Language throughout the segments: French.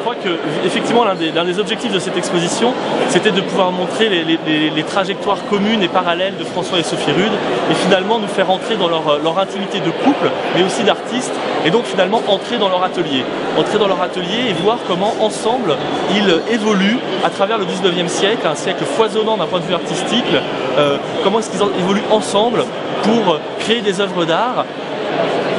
crois que effectivement l'un des objectifs de cette exposition, c'était de pouvoir montrer les trajectoires communes et parallèles de François et Sophie Rude, et finalement nous faire entrer dans leur intimité de couple, mais aussi d'artistes, et donc finalement entrer dans leur atelier. Entrer dans leur atelier et voir comment ensemble ils évoluent à travers le 19e siècle, un siècle foisonnant d'un point de vue artistique, comment est-ce qu'ils évoluent ensemble pour créer des œuvres d'art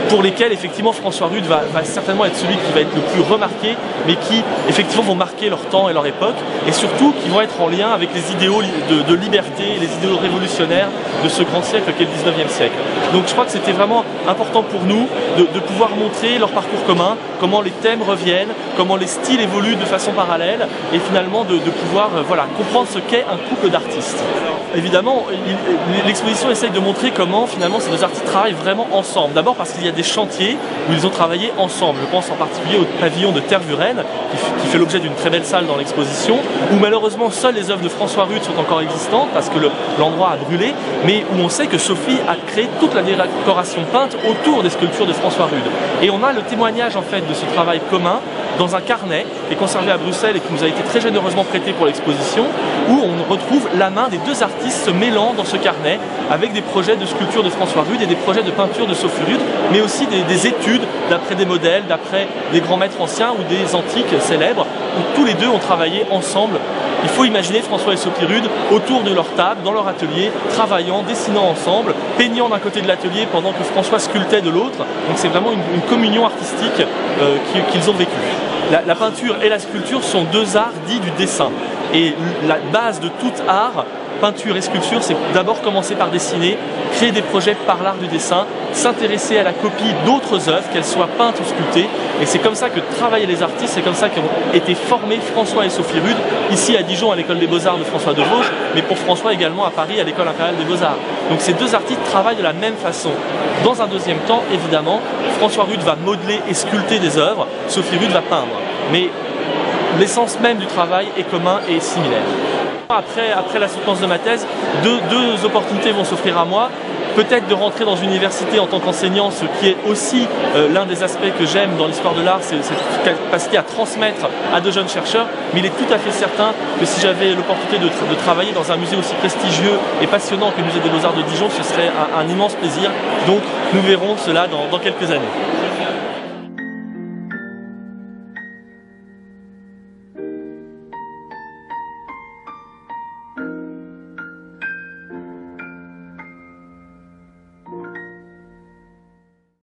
pour lesquels effectivement François Rude va certainement être celui qui va être le plus remarqué, mais qui effectivement vont marquer leur temps et leur époque, et surtout qui vont être en lien avec les idéaux de liberté, les idéaux révolutionnaires de ce grand siècle qu'est le 19e siècle. Donc je crois que c'était vraiment important pour nous de pouvoir montrer leur parcours commun, comment les thèmes reviennent, comment les styles évoluent de façon parallèle, et finalement de pouvoir comprendre ce qu'est un couple d'artistes. Évidemment, l'exposition essaye de montrer comment finalement ces deux artistes travaillent vraiment ensemble. D'abord parce qu'il y a des chantiers où ils ont travaillé ensemble. Je pense en particulier au pavillon de Tervuren, qui fait l'objet d'une très belle salle dans l'exposition, où malheureusement seules les œuvres de François Rude sont encore existantes parce que l'endroit a brûlé, mais où on sait que Sophie a créé toute la décoration peinte autour des sculptures de François Rude. Et on a le témoignage en fait de ce travail commun dans un carnet qui est conservé à Bruxelles et qui nous a été très généreusement prêté pour l'exposition, où on retrouve la main des deux artistes se mêlant dans ce carnet avec des projets de sculpture de François Rude et des projets de peinture de Sophie Rude, mais aussi des études d'après des modèles, d'après des grands maîtres anciens ou des antiques célèbres, où tous les deux ont travaillé ensemble. Il faut imaginer François et Sophie Rude autour de leur table, dans leur atelier, travaillant, dessinant ensemble, peignant d'un côté de l'atelier pendant que François sculptait de l'autre. Donc c'est vraiment une communion artistique qu'ils ont vécue. La peinture et la sculpture sont deux arts dits du dessin. Et la base de tout art, peinture et sculpture, c'est d'abord commencer par dessiner, créer des projets par l'art du dessin, s'intéresser à la copie d'autres œuvres, qu'elles soient peintes ou sculptées. Et c'est comme ça que travaillent les artistes, c'est comme ça qu'ont été formés François et Sophie Rude, ici à Dijon à l'école des Beaux-Arts de François de Vosges, mais pour François également à Paris à l'école impériale des Beaux-Arts. Donc ces deux artistes travaillent de la même façon. Dans un deuxième temps, évidemment, François Rude va modeler et sculpter des œuvres, Sophie Rude va peindre. Mais l'essence même du travail est commun et similaire. Après la soutenance de ma thèse, deux opportunités vont s'offrir à moi. Peut-être de rentrer dans une université en tant qu'enseignant, ce qui est aussi l'un des aspects que j'aime dans l'histoire de l'art, c'est cette capacité à transmettre à de jeunes chercheurs. Mais il est tout à fait certain que si j'avais l'opportunité de travailler dans un musée aussi prestigieux et passionnant que le musée des Beaux-Arts de Dijon, ce serait un immense plaisir. Donc nous verrons cela dans quelques années.